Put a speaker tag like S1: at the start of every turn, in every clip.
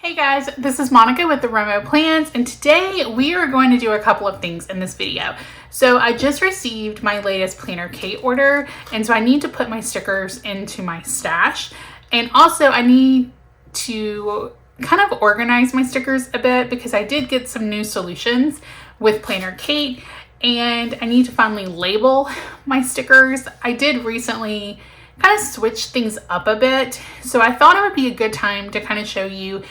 S1: Hey guys, this is Monica with the romoplans, and today we are going to do a couple of things in this video. So I just received my latest Planner Kate order, and so I need to put my stickers into my stash, and also I need to kind of organize my stickers a bit because I did get some new solutions with Planner Kate, and I need to finally label my stickers. I did recently kind of switch things up a bit, so I thought it would be a good time to kind of show you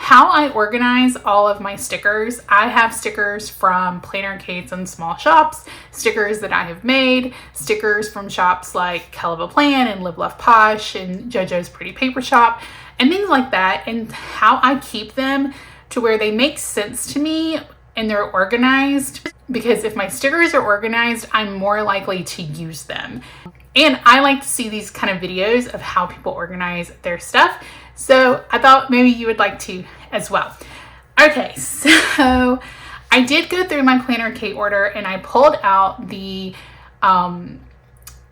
S1: how I organize all of my stickers. I have stickers from Planner Kates and small shops, stickers that I have made, stickers from shops like Hell of a Plan and Live Love Posh and JoJo's Pretty Paper Shop and things like that, and how I keep them to where they make sense to me and they're organized, because if my stickers are organized, I'm more likely to use them. And I like to see these kind of videos of how people organize their stuff. So I thought maybe you would like to as well. Okay, so I did go through my Planner Kate order and I pulled out the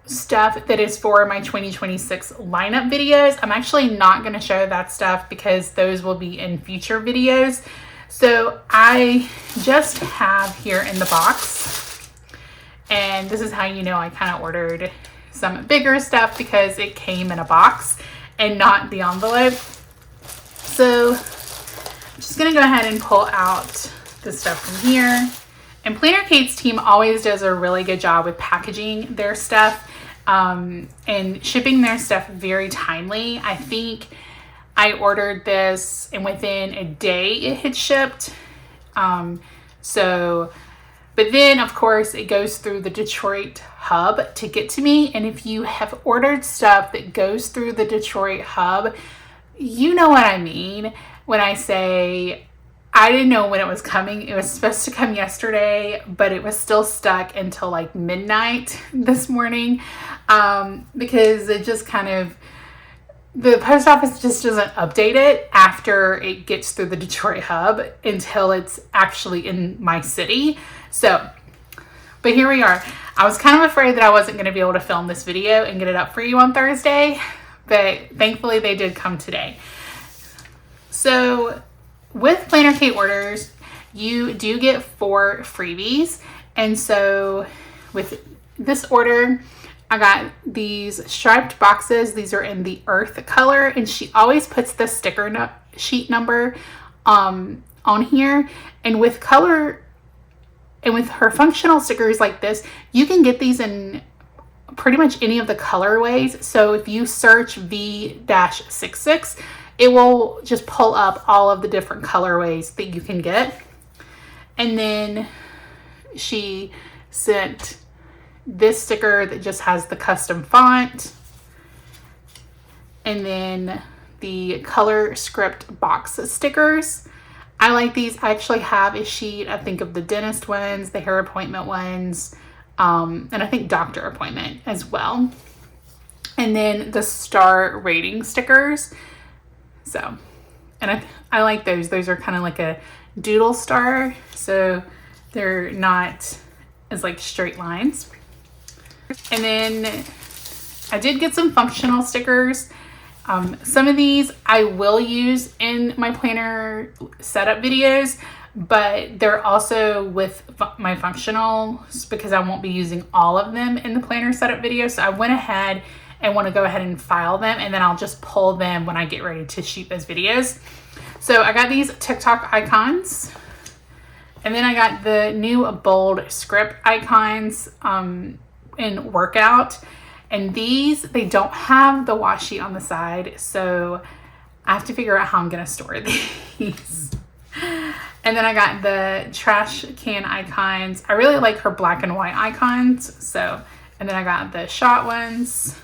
S1: stuff that is for my 2026 lineup videos. I'm actually not going to show that stuff because those will be in future videos. So I just have here in the box, and this is how you know I kind of ordered some bigger stuff because it came in a box and not the envelope. So I'm just gonna go ahead and pull out the stuff from here. And Planner Kate's team always does a really good job with packaging their stuff and shipping their stuff very timely. I think I ordered this and within a day it had shipped. But then of course it goes through the Detroit hub to get to me. And if you have ordered stuff that goes through the Detroit hub, you know what I mean when I say I didn't know when it was coming. It was supposed to come yesterday, but it was still stuck until like midnight this morning because it just kind of, the post office just doesn't update it after it gets through the Detroit hub until it's actually in my city. So, but here we are. I was kind of afraid that I wasn't going to be able to film this video and get it up for you on Thursday, but thankfully they did come today. So with Planner Kate orders, you do get 4 freebies. And so with this order, I got these striped boxes. These are in the earth color, and she always puts the sticker sheet number on here. And with color and with her functional stickers like this, you can get these in pretty much any of the colorways. So if you search V-66, it will just pull up all of the different colorways that you can get. And then she sent this sticker that just has the custom font, and then the color script box stickers. I like these. I actually have a sheet, I think, of the dentist ones, the hair appointment ones, and I think doctor appointment as well. And then the star rating stickers. So, and I like those. Those are kind of like a doodle star, so they're not as like straight lines. And then I did get some functional stickers. Some of these I will use in my planner setup videos, but they're also with my functionals because I won't be using all of them in the planner setup video. So I went ahead and want to go ahead and file them, and then I'll just pull them when I get ready to shoot those videos. So I got these TikTok icons, and then I got the new bold script icons in workout. And these, they don't have the washi on the side, so I have to figure out how I'm gonna store these. And then I got the trash can icons. I really like her black and white icons. So, and then I got the shot ones,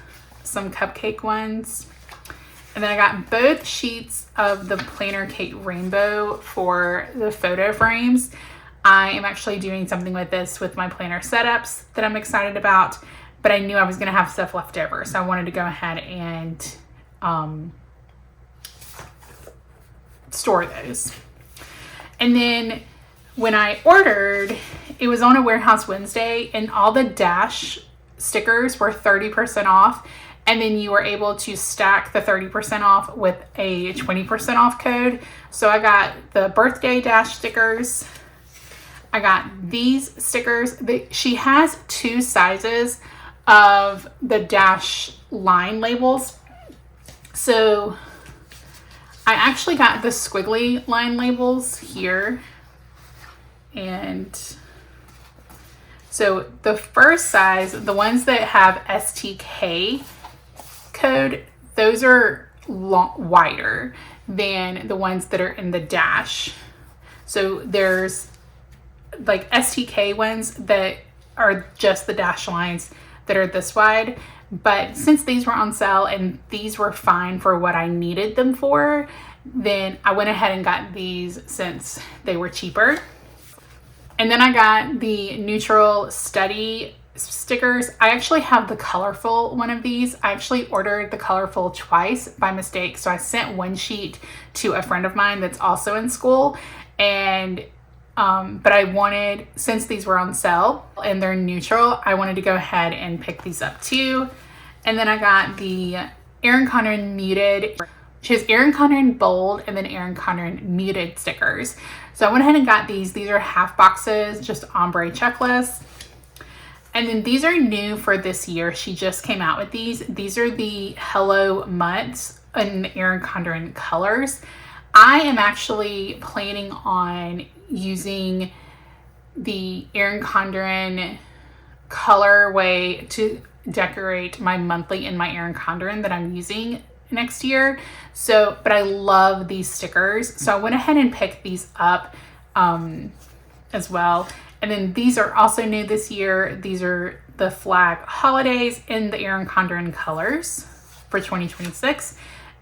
S1: some cupcake ones. And then I got both sheets of the Planner Kate Rainbow for the photo frames. I am actually doing something with this with my planner setups that I'm excited about, but I knew I was going to have stuff left over, so I wanted to go ahead and store those. And then when I ordered, it was on a Warehouse Wednesday, and all the dash stickers were 30% off. And then you were able to stack the 30% off with a 20% off code. So I got the birthday dash stickers. I got these stickers. She has 2 sizes of the dash line labels. So I actually got the squiggly line labels here. And so the first size, the ones that have STK code, those are wider than the ones that are in the dash. So there's like STK ones that are just the dash lines that are this wide. But since these were on sale and these were fine for what I needed them for, then I went ahead and got these since they were cheaper. And then I got the neutral study stickers. I actually have the colorful one of these. I actually ordered the colorful twice by mistake. So I sent one sheet to a friend of mine that's also in school. And but I wanted, since these were on sale and they're neutral, I wanted to go ahead and pick these up too. And then I got the Erin Condren muted. She has Erin Condren bold and then Erin Condren muted stickers. So I went ahead and got these. These are half boxes, just ombre checklists. And then these are new for this year. She just came out with these. These are the Hello Mutts in Erin Condren colors. I am actually planning on using the Erin Condren colorway to decorate my monthly in my Erin Condren that I'm using next year. So, but I love these stickers. So I went ahead and picked these up as well. And then these are also new this year. These are the flag holidays in the Erin Condren colors for 2026.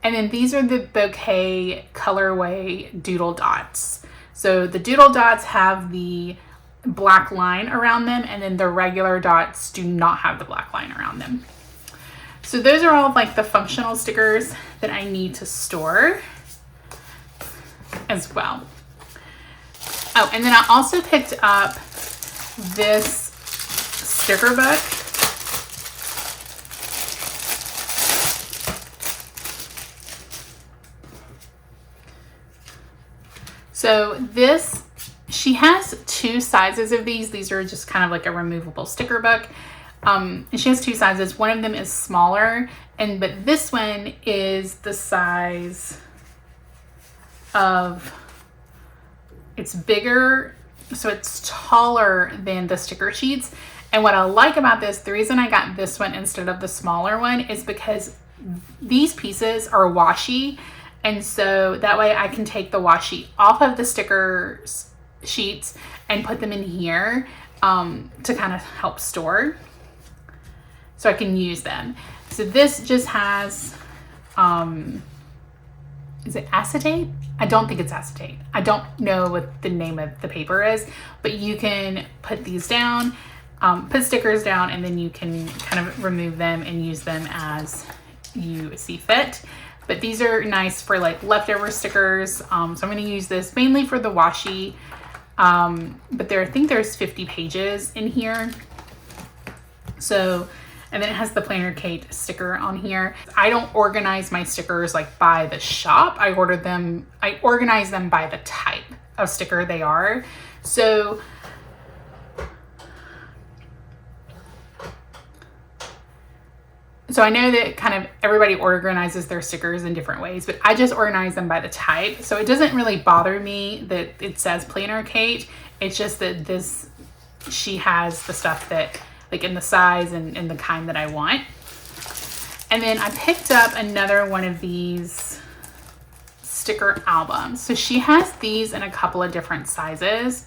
S1: And then these are the bouquet colorway doodle dots. So the doodle dots have the black line around them, and then the regular dots do not have the black line around them. So those are all like the functional stickers that I need to store as well. Oh, and then I also picked up this sticker book. So this, she has 2 sizes of these. These are just kind of like a removable sticker book. And she has 2 sizes. One of them is smaller, but this one is the size of, it's bigger, so it's taller than the sticker sheets. And what I like about this, the reason I got this one instead of the smaller one is because these pieces are washi. And so that way I can take the washi off of the sticker sheets and put them in here to kind of help store. So I can use them. So this just has, is it acetate? I don't think it's acetate. I don't know what the name of the paper is, but you can put these down, put stickers down, and then you can kind of remove them and use them as you see fit. But these are nice for like leftover stickers. So I'm going to use this mainly for the washi. But I think there's 50 pages in here. So, and then it has the Planner Kate sticker on here. I don't organize my stickers like by the shop. I organize them by the type of sticker they are. So I know that kind of everybody organizes their stickers in different ways, but I just organize them by the type. So it doesn't really bother me that it says Planner Kate. It's just that she has the stuff that like in the size and the kind that I want. And then I picked up another one of these sticker albums. So she has these in a couple of different sizes.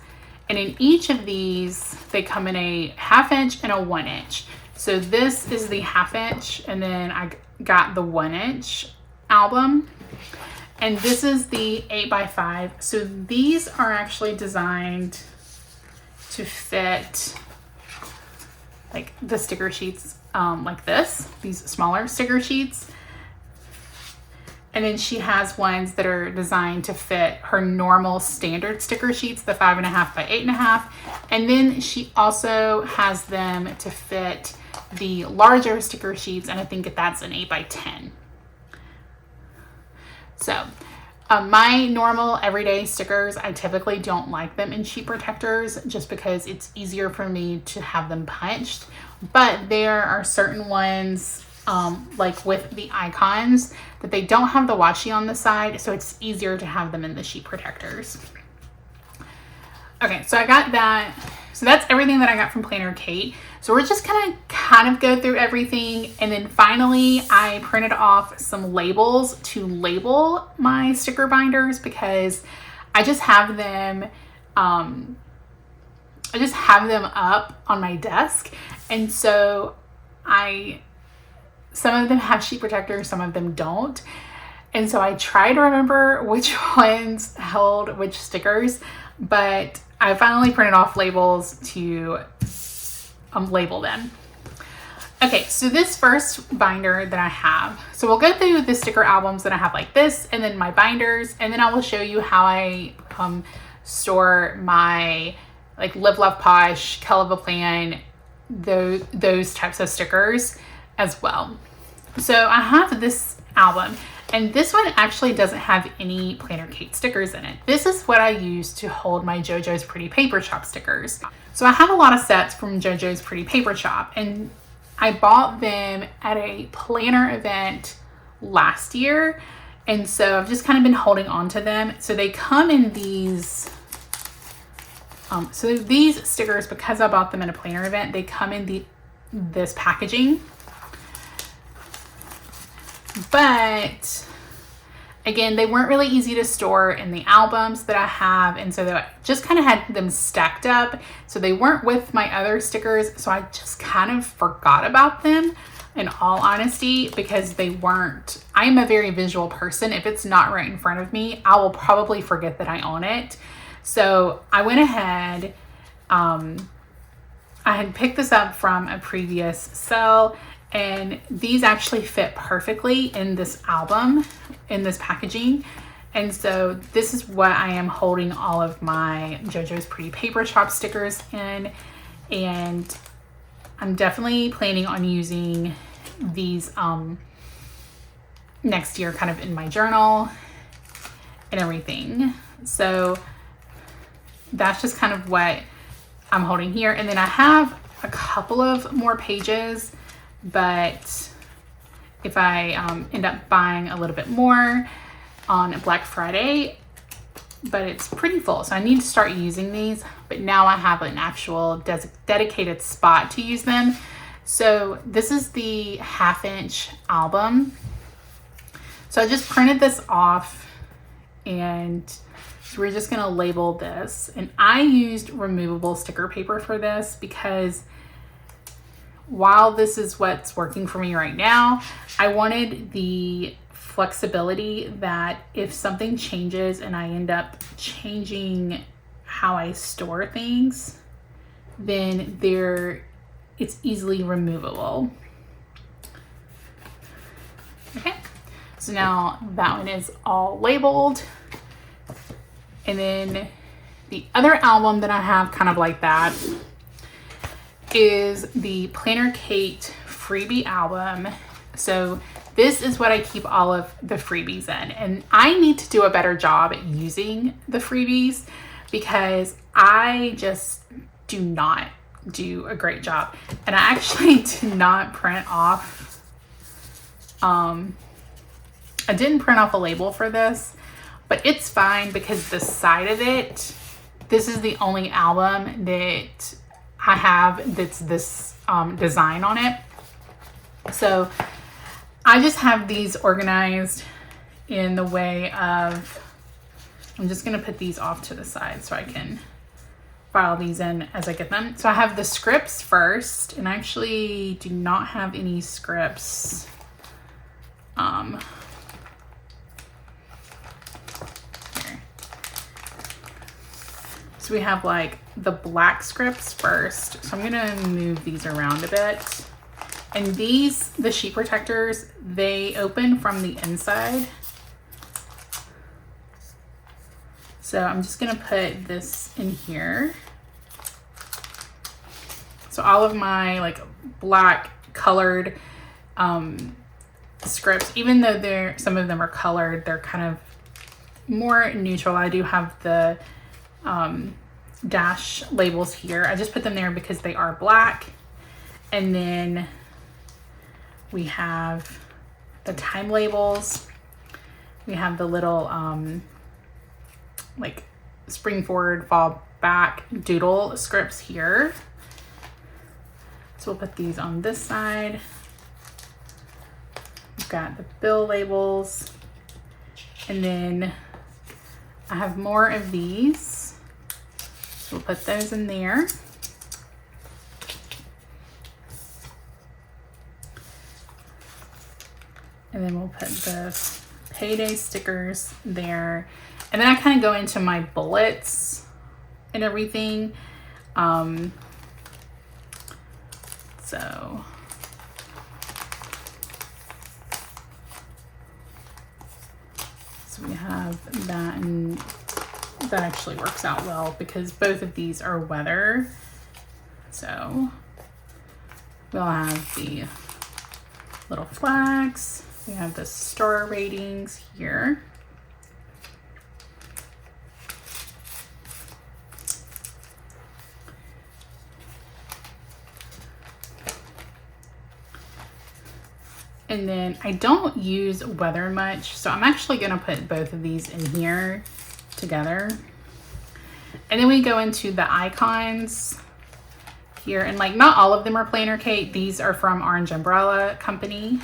S1: And in each of these, they come in a 1/2 inch and a 1 inch. So this is the 1/2 inch, and then I got the 1 inch album. And this is the 8x5. So these are actually designed to fit like the sticker sheets like this, these smaller sticker sheets. And then she has ones that are designed to fit her normal standard sticker sheets, the 5.5 by 8.5. And then she also has them to fit the larger sticker sheets, and I think that's an 8x10. So my normal everyday stickers, I typically don't like them in sheet protectors just because it's easier for me to have them punched. But there are certain ones, like with the icons, that they don't have the washi on the side, so it's easier to have them in the sheet protectors. Okay, so I got that. So that's everything that I got from Planner Kate. So we're just gonna kind of go through everything, and then finally I printed off some labels to label my sticker binders because I just have them up on my desk, and so some of them have sheet protectors, some of them don't. And so I try to remember which ones held which stickers, but I finally printed off labels to label them. Okay, so this first binder that I have, so we'll go through the sticker albums that I have like this, and then my binders, and then I will show you how I store my like Live Love Posh, Hell of a Plan, those types of stickers as well. So I have this album, and this one actually doesn't have any Planner Kate stickers in it. This is what I use to hold my JoJo's Pretty Paper Shop stickers. So I have a lot of sets from JoJo's Pretty Paper Shop, and I bought them at a planner event last year, and so I've just kind of been holding on to them. So they come in these so these stickers, because I bought them at a planner event, they come in this packaging. But again, they weren't really easy to store in the albums that I have, and so I just kind of had them stacked up. So they weren't with my other stickers, so I just kind of forgot about them, in all honesty, because they weren't. I am a very visual person. If it's not right in front of me, I will probably forget that I own it. So I went ahead, I had picked this up from a previous sale, and these actually fit perfectly in this album, in this packaging. And so this is what I am holding all of my JoJo's Pretty Paper Shop stickers in. And I'm definitely planning on using these next year, kind of in my journal and everything. So that's just kind of what I'm holding here. And then I have a couple of more pages, but if I end up buying a little bit more on Black Friday, but it's pretty full, so I need to start using these. But now I have an actual dedicated spot to use them. So this is the 1/2-inch album. So I just printed this off, and so we're just gonna label this. And I used removable sticker paper for this because while this is what's working for me right now, I wanted the flexibility that if something changes and I end up changing how I store things, then it's easily removable. Okay, so now that one is all labeled. And then the other album that I have kind of like that is the Planner Kate freebie album. So this is what I keep all of the freebies in, and I need to do a better job at using the freebies because I just do not do a great job. And I actually did not print off, I didn't print off a label for this, but it's fine because the side of it, this is the only album that I have that's this design on it. So I just have these organized in the way of, I'm just going to put these off to the side so I can file these in as I get them. So I have the scripts first, and I actually do not have any scripts. Here. So we have like the black scripts first. So I'm going to move these around a bit. And these, the sheet protectors, they open from the inside. So I'm just gonna put this in here. So all of my like black colored scripts. Even though some of them are colored, they're kind of more neutral. I do have the dash labels here. I just put them there because they are black. And then we have the time labels. We have the little like spring forward, fall back doodle scripts here. So we'll put these on this side. We've got the bill labels. And then I have more of these. So we'll put those in there. And then we'll put the payday stickers there. And then I kind of go into my bullets and everything. So we have that, and that actually works out well because both of these are weather. So we'll have the little flags. We have the star ratings here. And then I don't use weather much, so I'm actually gonna put both of these in here together. And then we go into the icons here, and like not all of them are Planner Kate. These are from Orange Umbrella Company.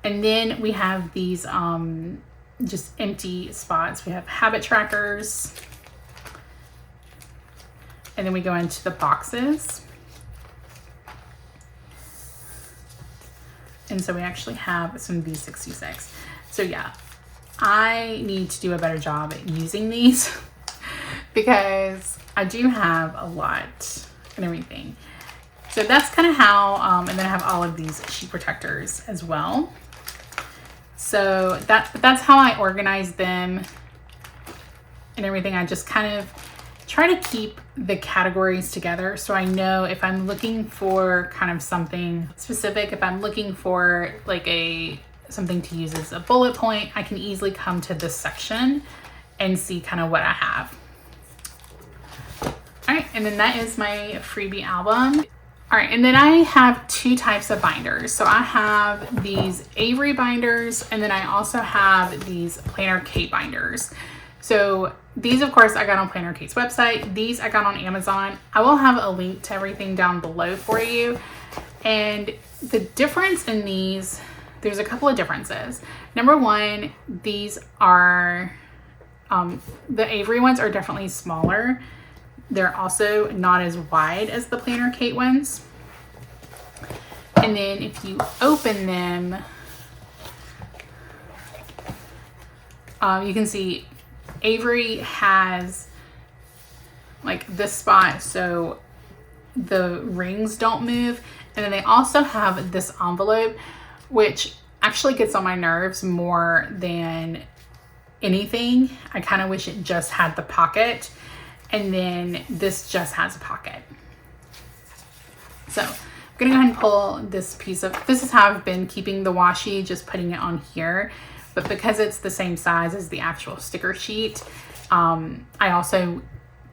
S1: And then we have these just empty spots. We have habit trackers. And then we go into the boxes. And so we actually have some V66. So yeah, I need to do a better job at using these because I do have a lot and everything. So that's kind of how, and then I have all of these sheet protectors as well. So that's how I organize them and everything. I just kind of try to keep the categories together so I know if I'm looking for kind of something specific, if I'm looking for like something to use as a bullet point, I can easily come to this section and see kind of what I have. All right, and then that is my freebie album. All right, and then I have two types of binders. So I have these Avery binders, and then I also have these Planner Kate binders. So these, of course, I got on Planner Kate's website. These I got on Amazon. I will have a link to everything down below for you. And the difference in these, there's a couple of differences. Number one, these are, the Avery ones are definitely smaller. They're also not as wide as the Planner Kate ones. And then if you open them, you can see Avery has like this spot so the rings don't move. And then they also have this envelope, which actually gets on my nerves more than anything. I kind of wish it just had the pocket. And then this just has a pocket. So I'm gonna go ahead and pull this piece of, this is how I've been keeping the washi, just putting it on here. But because it's the same size as the actual sticker sheet, I also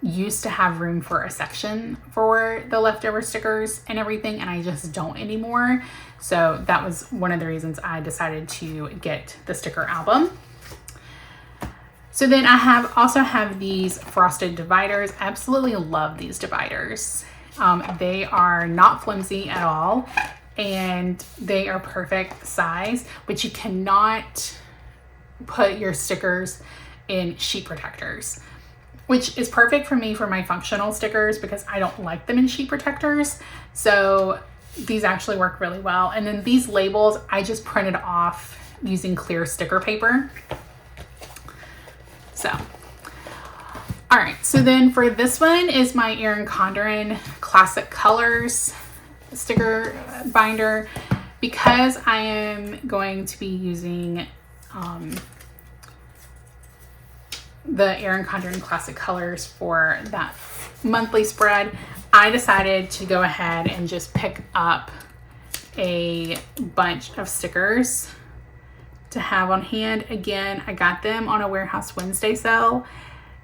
S1: used to have room for a section for the leftover stickers and everything, and I just don't anymore. So that was one of the reasons I decided to get the sticker album. So then I also have these frosted dividers. I absolutely love these dividers. They are not flimsy at all, and they are perfect size, but you cannot put your stickers in sheet protectors, which is perfect for me for my functional stickers because I don't like them in sheet protectors. So these actually work really well. And then these labels, I just printed off using clear sticker paper. So, all right, so then for this one is my Erin Condren Classic Colors sticker binder. Because I am going to be using the Erin Condren Classic Colors for that monthly spread, I decided to go ahead and just pick up a bunch of stickers to have on hand. Again, I got them on a Warehouse Wednesday sale.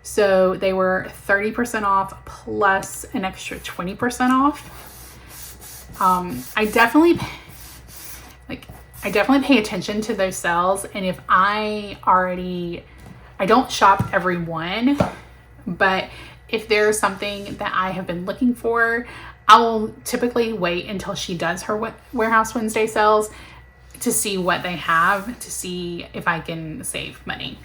S1: So they were 30% off plus an extra 20% off. I definitely pay attention to those sales. And if I don't shop every one, but if there's something that I have been looking for, I will typically wait until she does her Warehouse Wednesday sales to see what they have, to see if I can save money.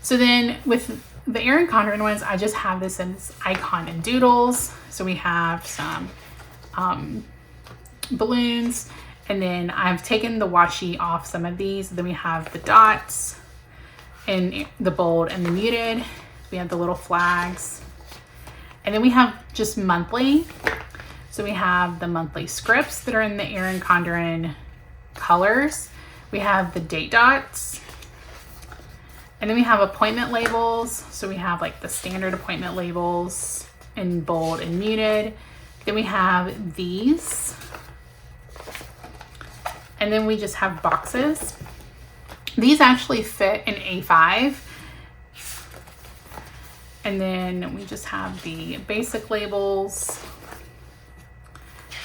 S1: So then with the Erin Condren ones, I just have this in icon and doodles. So we have some balloons, and then I've taken the washi off some of these. Then we have the dots and the bold and the muted. We have the little flags, and then we have just monthly. So we have the monthly scripts that are in the Erin Condren colors. We have the date dots, and then we have appointment labels. So we have like the standard appointment labels in bold and muted. Then we have these, and then we just have boxes. These actually fit in A5. And then we just have the basic labels.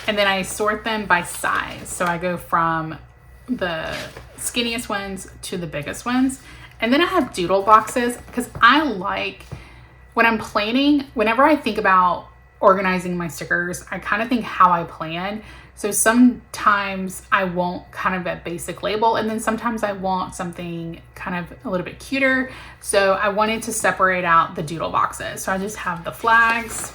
S1: And then I sort them by size. So I go from the skinniest ones to the biggest ones. And then I have doodle boxes because I like, when I'm planning, whenever I think about organizing my stickers, I kind of think how I plan. So sometimes I want kind of a basic label, and then sometimes I want something kind of a little bit cuter. So I wanted to separate out the doodle boxes. So I just have the flags,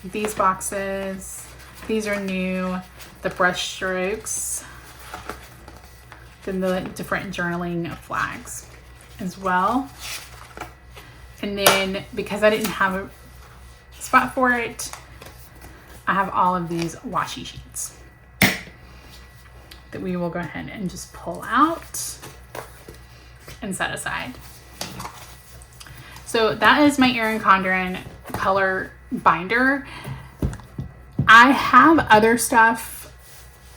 S1: these boxes, these are new, the brush strokes, then the different journaling flags as well. And then because I didn't have a spot for it, I have all of these washi sheets that we will go ahead and just pull out and set aside. So that is my Erin Condren color binder. I have other stuff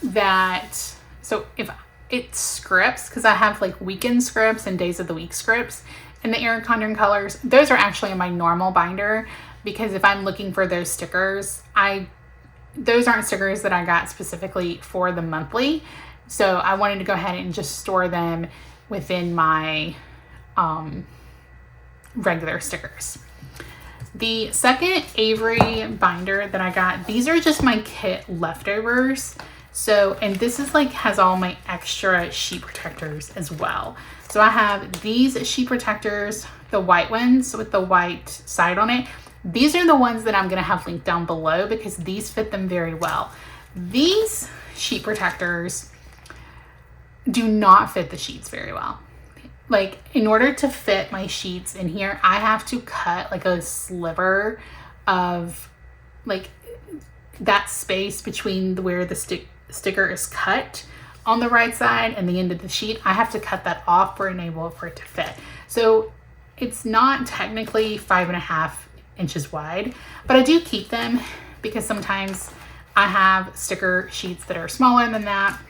S1: that, so if it's scripts, because I have like weekend scripts and days of the week scripts, and the Erin Condren colors, those are actually in my normal binder, because if I'm looking for those stickers, those aren't stickers that I got specifically for the monthly. So I wanted to go ahead and just store them within my regular stickers. The second Avery binder that I got, these are just my kit leftovers. So, and this is like, has all my extra sheet protectors as well. So I have these sheet protectors, the white ones with the white side on it. These are the ones that I'm going to have linked down below because these fit them very well. These sheet protectors do not fit the sheets very well. Like, in order to fit my sheets in here, I have to cut like a sliver of like that space between where the sticker is cut on the right side and the end of the sheet. I have to cut that off for it to fit. So it's not technically 5.5 inches wide, but I do keep them because sometimes I have sticker sheets that are smaller than that,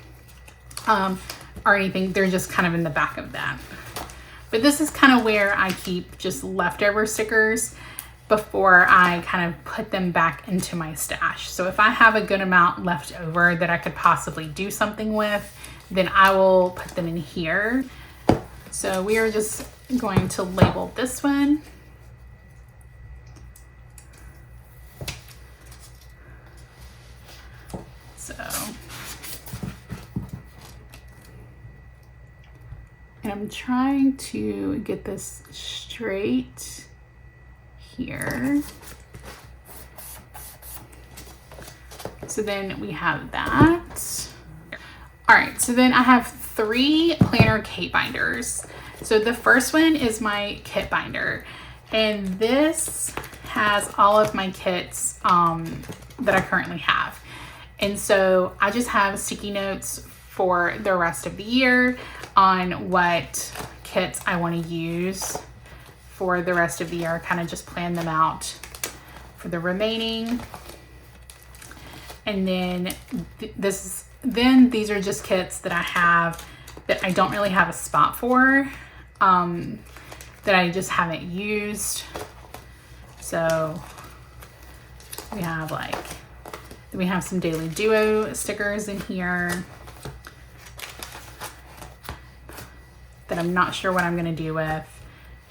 S1: or anything. They're just kind of in the back of that. But this is kind of where I keep just leftover stickers before I kind of put them back into my stash. So if I have a good amount left over that I could possibly do something with, then I will put them in here. So we are just going to label this one. So, and I'm trying to get this straight here. So then we have that. All right, so then I have 3 planner kit binders. So the first one is my kit binder, and this has all of my kits that I currently have. And so I just have sticky notes for the rest of the year on what kits I want to use for the rest of the year. Kind of just plan them out for the remaining. And then these are just kits that I have that I don't really have a spot for, that I just haven't used. So we have some Daily Duo stickers in here that I'm not sure what I'm gonna do with.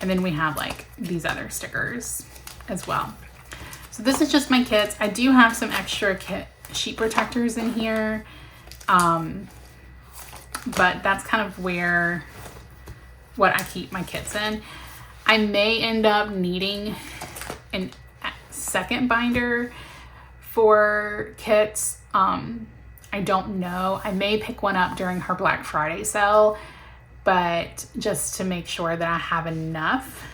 S1: And then we have like these other stickers as well. So this is just my kits. I do have some extra sheet protectors in here. But that's kind of what I keep my kits in. I may end up needing a second binder for kits. I don't know. I may pick one up during her Black Friday sale, but just to make sure that I have enough.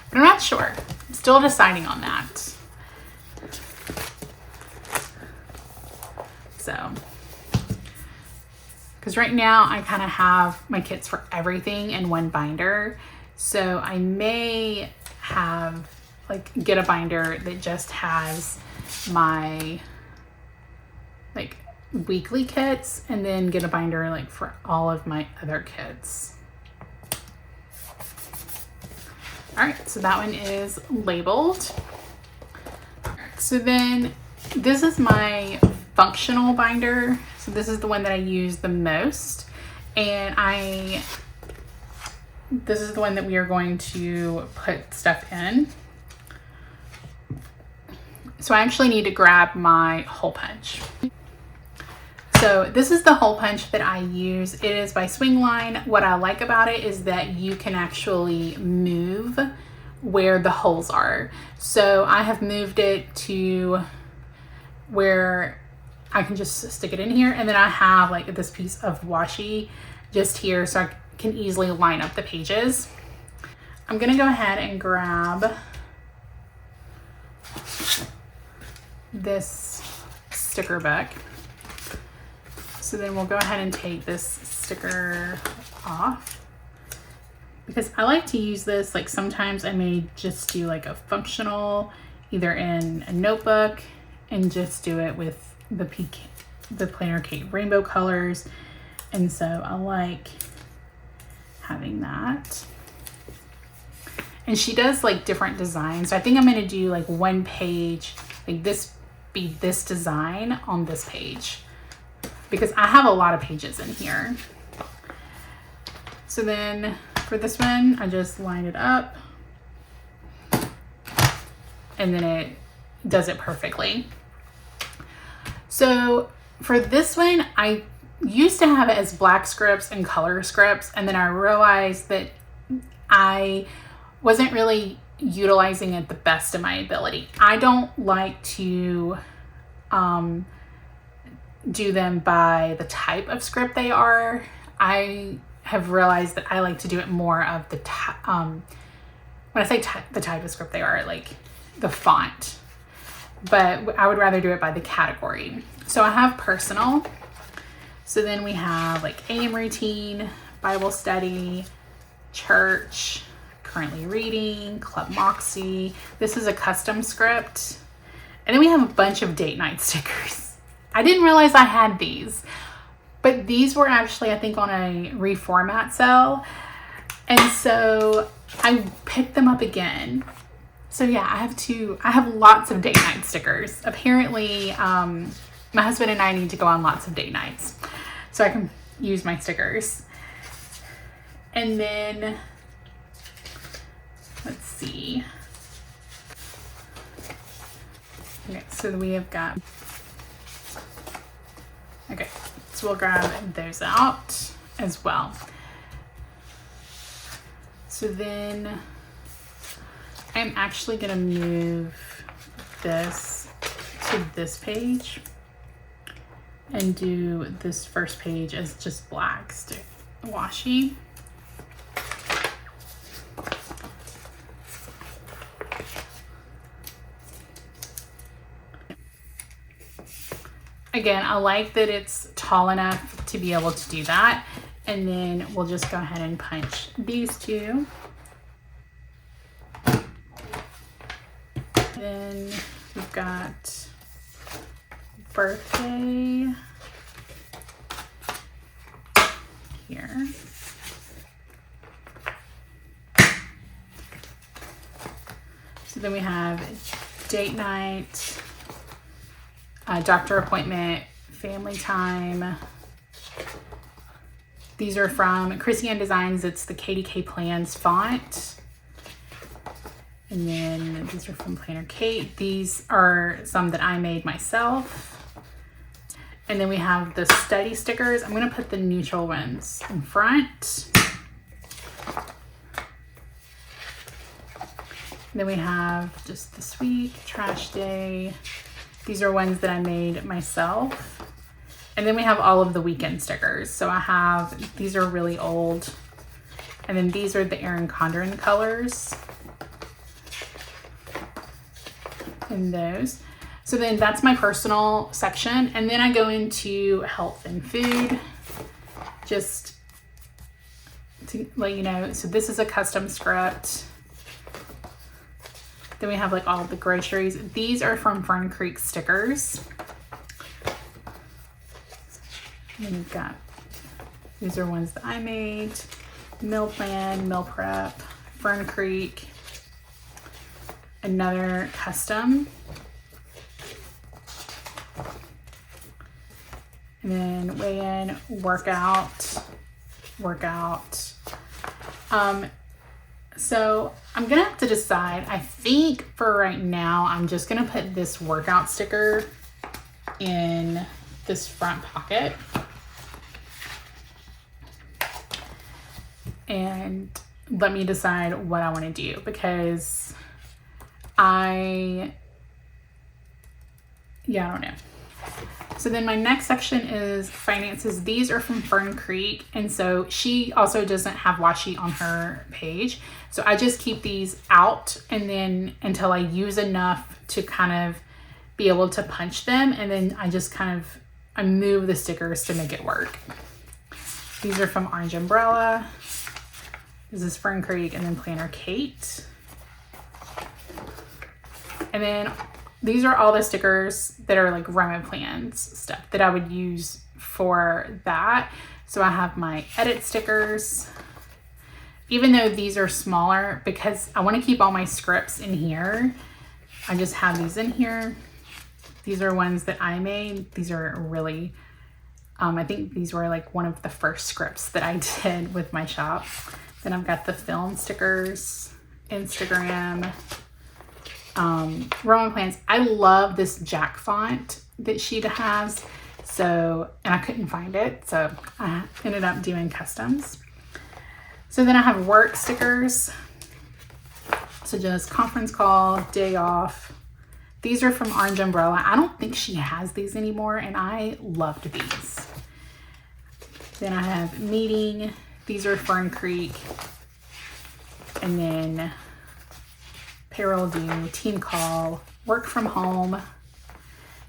S1: But I'm not sure. I'm still deciding on that. So, because right now I kind of have my kits for everything in one binder. So I may get a binder that just has my like weekly kits, and then get a binder like for all of my other kits. All right, so that one is labeled. All right, so then this is my functional binder. So this is the one that I use the most, and this is the one that we are going to put stuff in. So I actually need to grab my hole punch. So this is the hole punch that I use. It is by Swingline. What I like about it is that you can actually move where the holes are. So I have moved it to where I can just stick it in here, and then I have like this piece of washi just here so I can easily line up the pages. I'm gonna go ahead and grab this sticker book. So then we'll go ahead and take this sticker off, because I like to use this, like sometimes I may just do like a functional, either in a notebook, and just do it with the Planner Kate rainbow colors. And so I like having that. And she does like different designs. So I think I'm gonna do like one page, like this be this design on this page, because I have a lot of pages in here. So then for this one, I just line it up, and then it does it perfectly. So for this one, I used to have it as black scripts and color scripts, and then I realized that I wasn't really utilizing it the best of my ability. I don't like to do them by the type of script they are. I have realized that I like to do it more of the when I say the type of script they are, like the font, but I would rather do it by the category. So I have personal. So then we have like AM routine, Bible study, church, currently reading, Club Moxie. This is a custom script. And then we have a bunch of date night stickers. I didn't realize I had these, but these were actually, I think, on a reformat sale. And so I picked them up again. So yeah, I have lots of date night stickers. Apparently, my husband and I need to go on lots of date nights so I can use my stickers. And then, let's see. Okay, so we have got, okay, so we'll grab those out as well. So then I'm actually gonna move this to this page and do this first page as just black stick washi. Again, I like that it's tall enough to be able to do that. And then we'll just go ahead and punch these two. Then we've got birthday here. So then we have date night, doctor appointment, family time. These are from Chrissy Ann Designs. It's the KDK Plans font. And then these are from Planner Kate. These are some that I made myself. And then we have the study stickers. I'm gonna put the neutral ones in front. And then we have just this week, trash day. These are ones that I made myself. And then we have all of the weekend stickers. So I have, these are really old. And then these are the Erin Condren colors. And those. So then that's my personal section. And then I go into health and food, just to let you know. So this is a custom script. Then we have like all the groceries. These are from Fern Creek stickers. And then we've got, these are ones that I made. Meal plan, meal prep, Fern Creek. Another custom. And then weigh in, workout. So I'm gonna have to decide. I think for right now, I'm just gonna put this workout sticker in this front pocket. And let me decide what I wanna do, because I don't know. So then my next section is finances. These are from Fern Creek. And so she also doesn't have washi on her page. So I just keep these out and then until I use enough to kind of be able to punch them. And then I just I move the stickers to make it work. These are from Orange Umbrella. This is Fern Creek and then Planner Kate. And then these are all the stickers that are like romoplans stuff that I would use for that. So I have my edit stickers, even though these are smaller, because I want to keep all my scripts in here. I just have these in here. These are ones that I made. These are really, I think these were like one of the first scripts that I did with my shop. Then I've got the film stickers, Instagram, romoplans. I love this Jack font that she has. So, and I couldn't find it. So I ended up doing customs. So then I have work stickers. So just conference call, day off. These are from Orange Umbrella. I don't think she has these anymore, and I loved these. Then I have meeting. These are Fern Creek. And then payroll due, team call, work from home.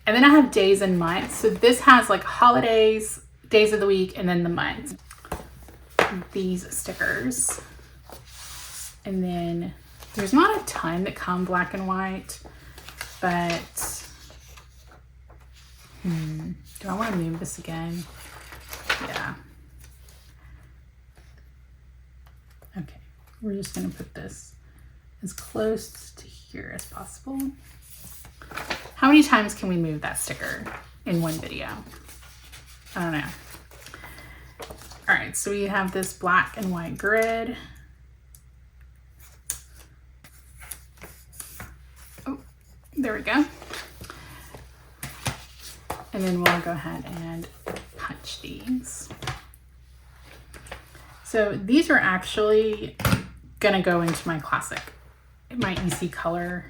S1: And then I have days and months. So this has like holidays, days of the week, and then the months. These stickers. And then there's not a ton that come black and white, but do I want to move this again? Yeah. Okay, we're just gonna put this as close to here as possible. How many times can we move that sticker in one video? I don't know. All right, so we have this black and white grid. Oh, there we go. And then we'll go ahead and punch these. So these are actually gonna go into my classic, my EC color.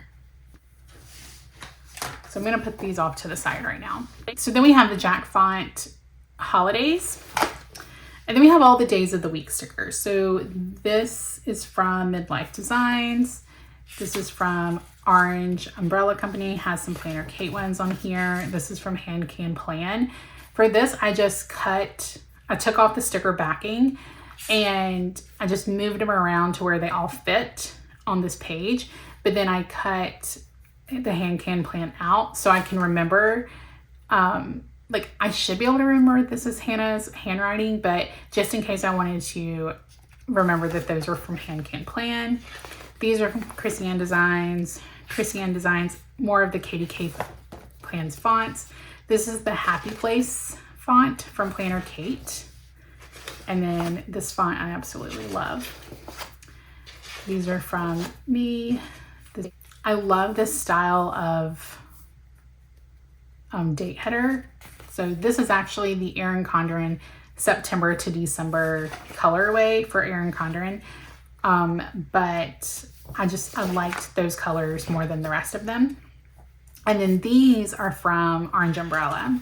S1: So I'm gonna put these off to the side right now. So then we have the Jack font holidays. And then we have all the days of the week stickers. So this is from Midlife Designs. This is from Orange Umbrella Company, has some Planner Kate ones on here. This is from Hand Can Plan. For this, I took off the sticker backing and I just moved them around to where they all fit on this page. But then I cut the Hand Can Plan out so I can remember like I should be able to remember this is Hannah's handwriting, but just in case I wanted to remember that those were from Hand Can Plan. These are from Chrissy Ann Designs. Chrissy Ann Designs, more of the KDK Plans fonts. This is the Happy Place font from Planner Kate. And then this font I absolutely love. These are from me. I love this style of date header. So this is actually the Erin Condren September to December colorway for Erin Condren. But I liked those colors more than the rest of them. And then these are from Orange Umbrella.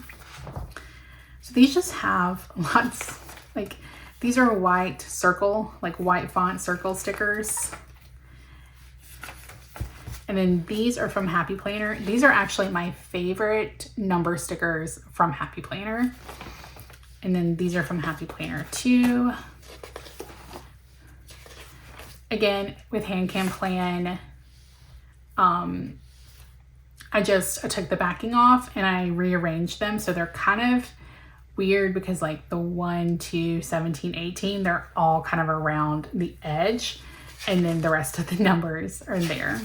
S1: So these just have lots, like these are white circle, like white font circle stickers. And then these are from Happy Planner. These are actually my favorite number stickers from Happy Planner. And then these are from Happy Planner too. Again, with Hand Can Plan, I took the backing off and I rearranged them. So they're kind of weird because like the 1, 2, 17, 18, they're all kind of around the edge. And then the rest of the numbers are there.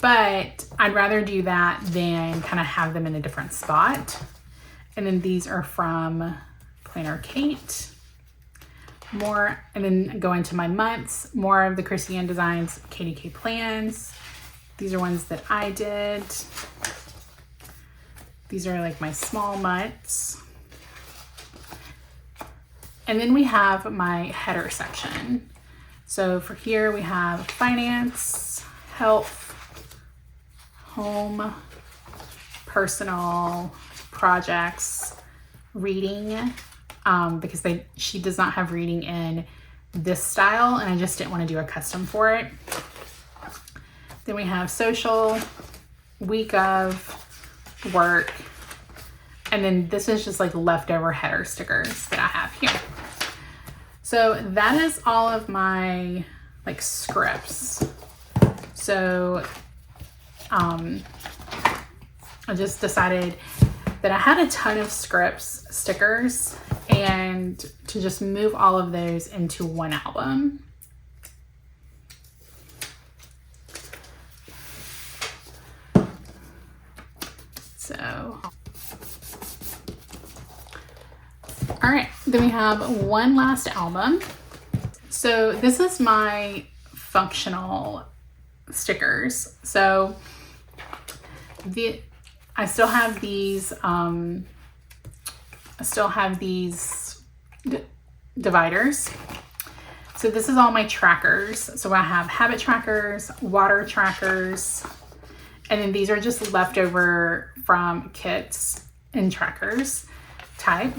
S1: But I'd rather do that than kind of have them in a different spot. And then these are from Planner Kate. More, and then go into my months, more of the Chrissy Ann Designs KDK Plans. These are ones that I did. These are like my small months. And then we have my header section. So for here we have finance, health, home, personal, projects, reading, because she does not have reading in this style and I just didn't want to do a custom for it. Then we have social, week of, work, and then this is just like leftover header stickers that I have here. So that is all of my like scripts. So I just decided that I had a ton of scripts stickers and to just move all of those into one album. So, all right, then we have one last album. So this is my functional stickers. So I still have these dividers. So this is all my trackers. So I have habit trackers, water trackers, and then these are just leftover from kits and trackers type.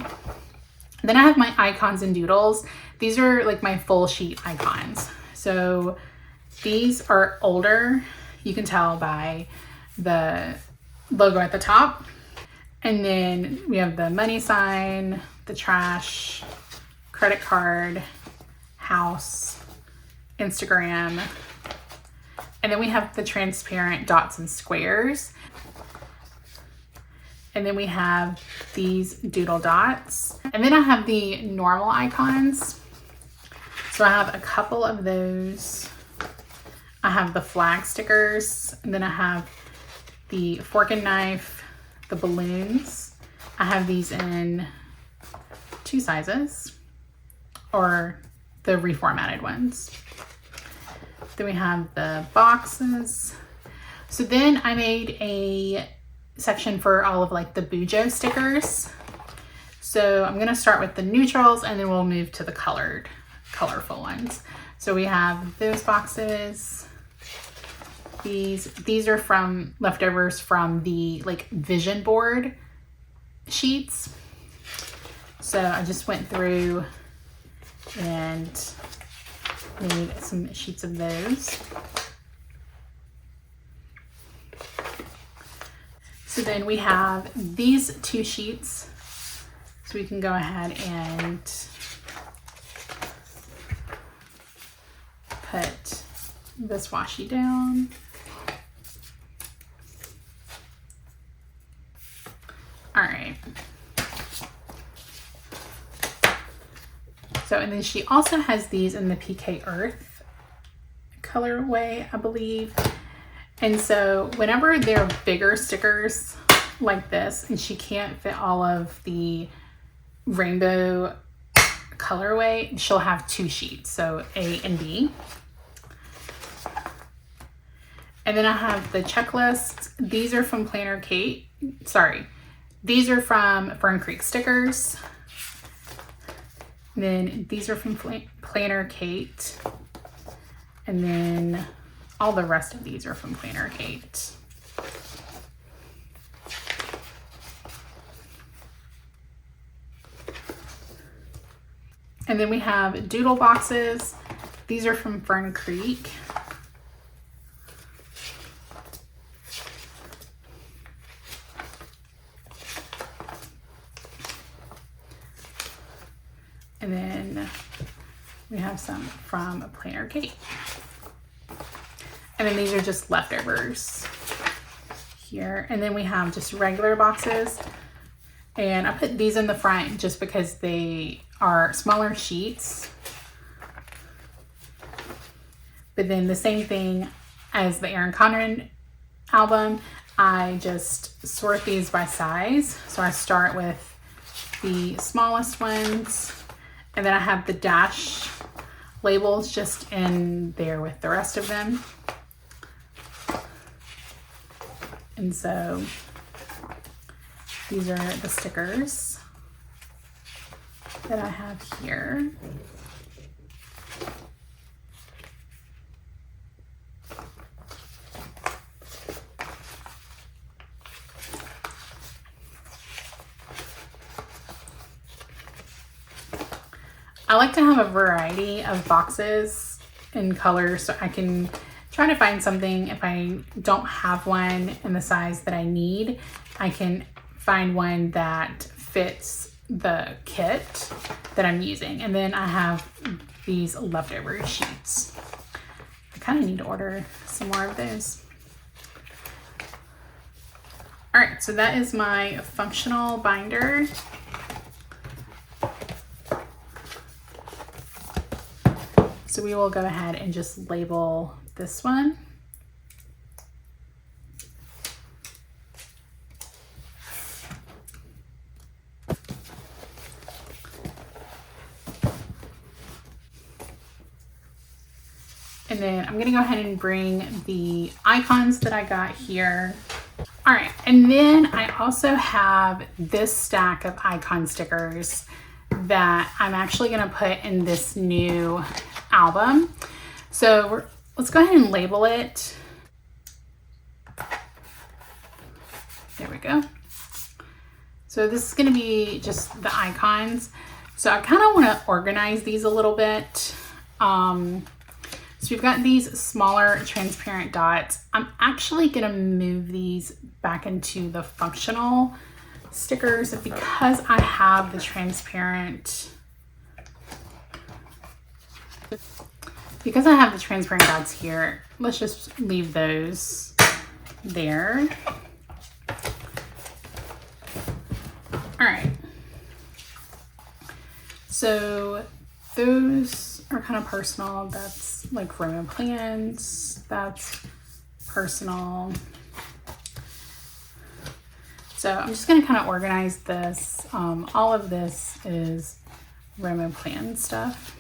S1: Then I have my icons and doodles. These are like my full sheet icons. So these are older. You can tell by the logo at the top. And then we have the money sign, the trash, credit card, house, Instagram. And then we have the transparent dots and squares. And then we have these doodle dots. And then I have the normal icons. So I have a couple of those. I have the flag stickers. And then I have the fork and knife, the balloons. I have these in 2 sizes, or the reformatted ones. Then we have the boxes. So then I made a section for all of like the Bujo stickers. So I'm gonna start with the neutrals and then we'll move to the colorful ones. So we have those boxes. These are from leftovers from the like vision board sheets. So I just went through and made some sheets of those. So then we have these 2 sheets. So we can go ahead and put this washi down. and then she also has these in the PK Earth colorway, I believe. And so whenever they're bigger stickers like this, and she can't fit all of the rainbow colorway, she'll have 2 sheets, so A and B. And then I have the checklists. These are from Planner Kate. Sorry, these are from Fern Creek Stickers. And then these are from Planner Kate. And then all the rest of these are from Planner Kate. And then we have doodle boxes. These are from Fern Creek. And then we have some from Planner Kate. And then these are just leftovers here. And then we have just regular boxes. And I put these in the front just because they are smaller sheets. But then the same thing as the Erin Condren album, I just sort these by size. So I start with the smallest ones, and then I have the dash labels just in there with the rest of them. And so these are the stickers that I have here. I like to have a variety of boxes and colors so I can try to find something. If I don't have one in the size that I need, I can find one that fits the kit that I'm using. And then I have these leftover sheets. I kind of need to order some more of those. All right, so that is my functional binder. So we will go ahead and just label this one. And then I'm going to go ahead and bring the icons that I got here. All right, and then I also have this stack of icon stickers that I'm actually going to put in this new album. So let's go ahead and label it. There we go. So this is going to be just the icons. So I kind of want to organize these a little bit. So we've got these smaller transparent dots. I'm actually going to move these back into the functional stickers because I have the transparent dots here. Let's just leave those there. All right. So those are kind of personal. That's like romoplans. That's personal. So I'm just going to kind of organize this. All of this is romoplan stuff.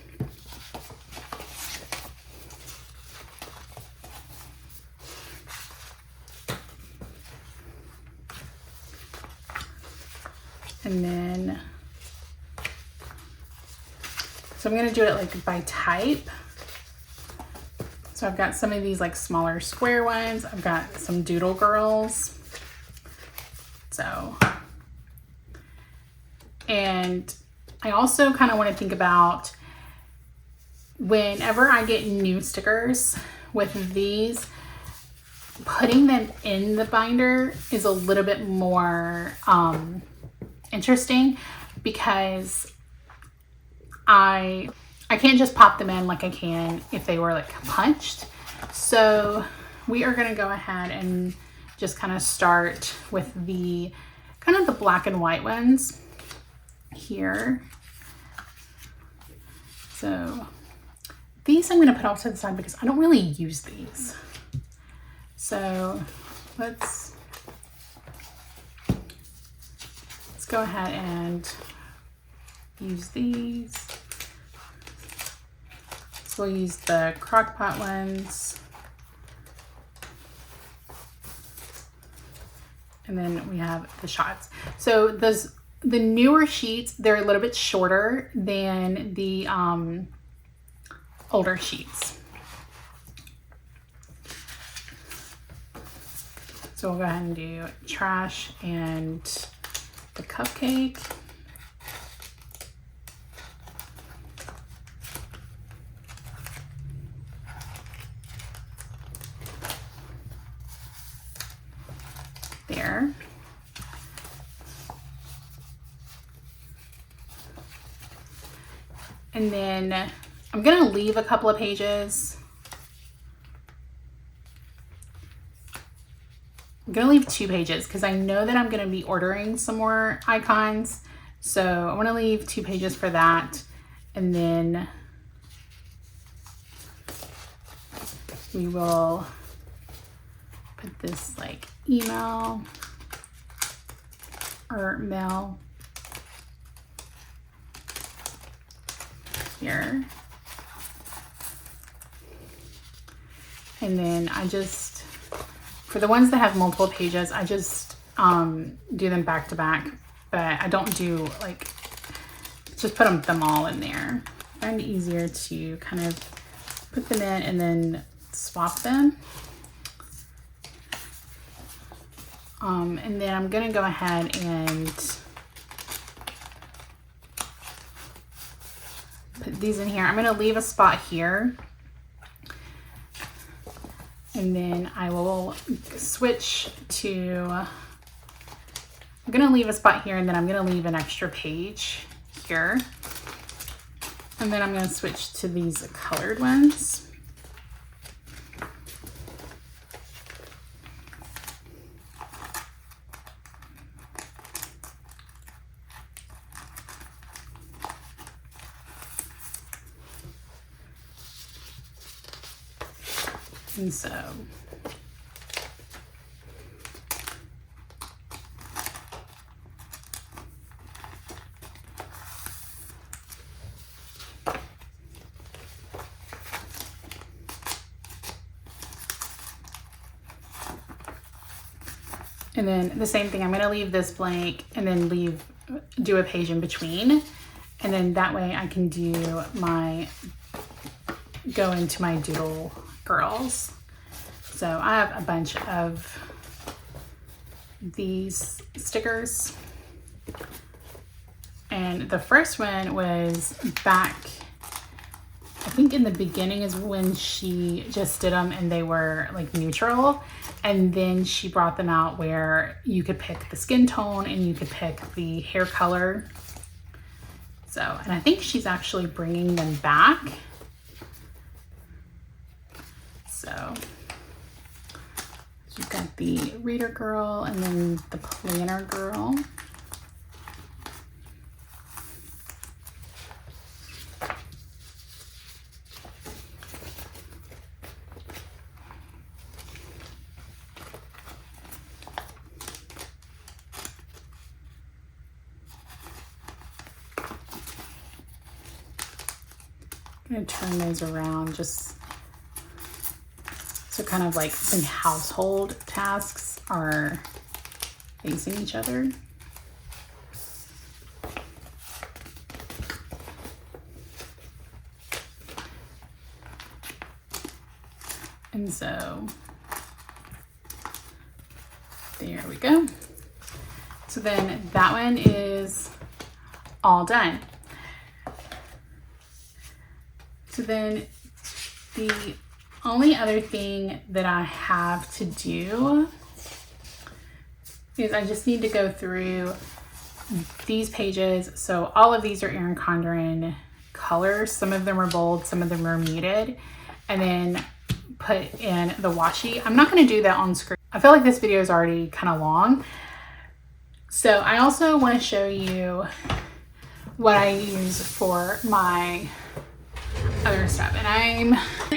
S1: And then, so I'm going to do it like by type. So I've got some of these like smaller square ones. I've got some doodle girls. So, and I also kind of want to think about whenever I get new stickers with these, putting them in the binder is a little bit more interesting because I can't just pop them in like I can if they were like punched. So we are going to go ahead and just kind of start with the kind of the black and white ones here. So these I'm going to put off to the side because I don't really use these. So let's go ahead and use these. So we'll use the crock pot ones. And then we have the shots. So the newer sheets, they're a little bit shorter than the older sheets. So we'll go ahead and do trash and the cupcake. There. And then I'm going to leave a couple of pages. I'm going to leave 2 pages because I know that I'm going to be ordering some more icons. So I want to leave 2 pages for that. And then we will put this like email or mail here. And then I just, for the ones that have multiple pages, I just do them back to back, but I don't do like, just put them all in there. I find it easier to kind of put them in and then swap them. And then I'm gonna go ahead and put these in here. I'm gonna leave a spot here. And then I will switch to, I'm gonna leave a spot here and then I'm gonna leave an extra page here. And then I'm gonna switch to these colored ones. And so and then the same thing, I'm going to leave this blank and then do a page in between. And then that way I can go into my doodle girls. So I have a bunch of these stickers. And the first one was back, I think in the beginning is when she just did them and they were like neutral. And then she brought them out where you could pick the skin tone and you could pick the hair color. So, and I think she's actually bringing them back. So you've got the reader girl and then the planner girl. I'm going to turn those around just so kind of like the household tasks are facing each other. And so there we go. So then that one is all done. So then the only other thing that I have to do is I just need to go through these pages. So all of these are Erin Condren colors. Some of them are bold, some of them are muted. And then put in the washi. I'm not going to do that on screen. I feel like this video is already kind of long. So I also want to show you what I use for my other stuff.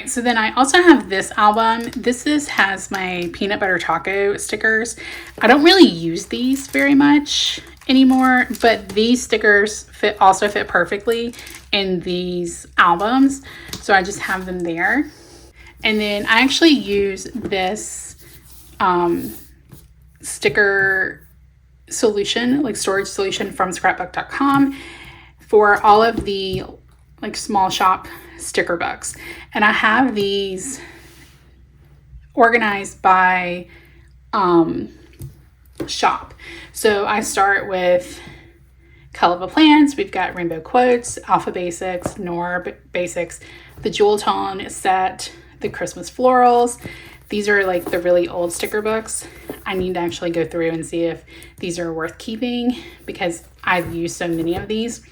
S1: So then I also have this album. Has my peanut butter taco stickers. I don't really use these very much anymore, but these stickers also fit perfectly in these albums. So I just have them there. And then I actually use this sticker solution, like storage solution from scrapbook.com for all of the like small shop sticker books. And I have these organized by shop. So I start with romoplans. We've got Rainbow Quotes, Alpha Basics, Nor Basics, the Jewel Tone set, the Christmas Florals. These are like the really old sticker books. I need to actually go through and see if these are worth keeping because I've used so many of these.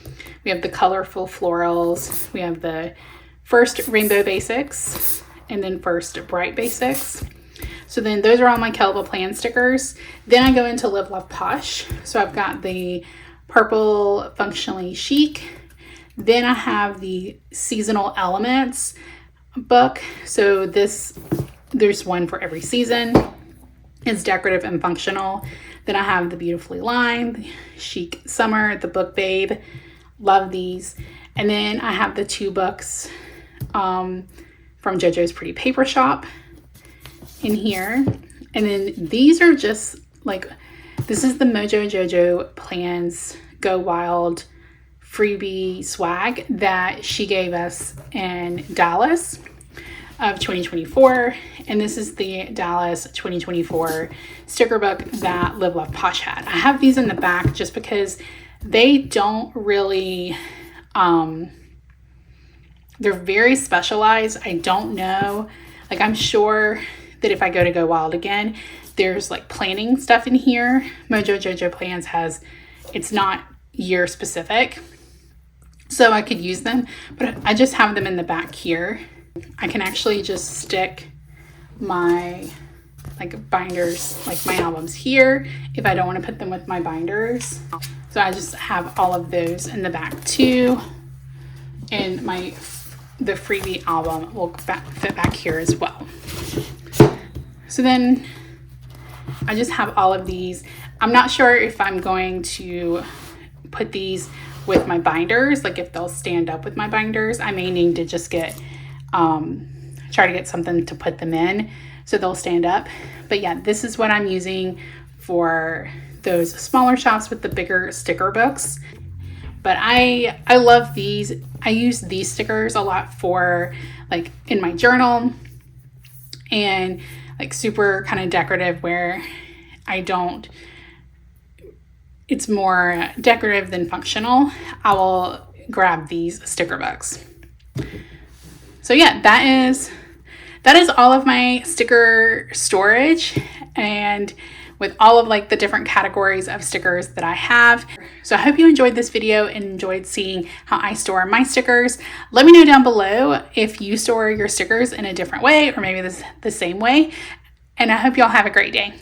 S1: We have the colorful florals. We have the first Rainbow Basics and then first Bright Basics. So then those are all my romoplans stickers. Then I go into Live Love Posh. So I've got the purple Functionally Chic. Then I have the Seasonal Elements book. So there's one for every season. It's decorative and functional. Then I have the Beautifully Lined, Chic Summer, the Book Babe. Love these. And then I have the two books from JoJo's Pretty Paper Shop in here. And then these are just like, this is the Mojo Jojo Plans Go Wild freebie swag that she gave us in Dallas of 2024. And this is the Dallas 2024 sticker book that Live Love Posh had. I have these in the back just because they don't really, they're very specialized. I don't know, like I'm sure that if I go Wild again, there's like planning stuff in here. Mojo Jojo Plans it's not year specific, so I could use them, but I just have them in the back here. I can actually just stick my like binders, like my albums here if I don't want to put them with my binders. So I just have all of those in the back too. And the freebie album will fit back here as well. So then I just have all of these. I'm not sure if I'm going to put these with my binders, like if they'll stand up with my binders. I may need to just try to get something to put them in so they'll stand up. But yeah, this is what I'm using for those smaller shops with the bigger sticker books. But I love these. I use these stickers a lot for like in my journal and like super kind of decorative where it's more decorative than functional. I will grab these sticker books. So yeah, that is all of my sticker storage, and with all of like the different categories of stickers that I have. So I hope you enjoyed this video and enjoyed seeing how I store my stickers. Let me know down below if you store your stickers in a different way or maybe the same way. And I hope y'all have a great day.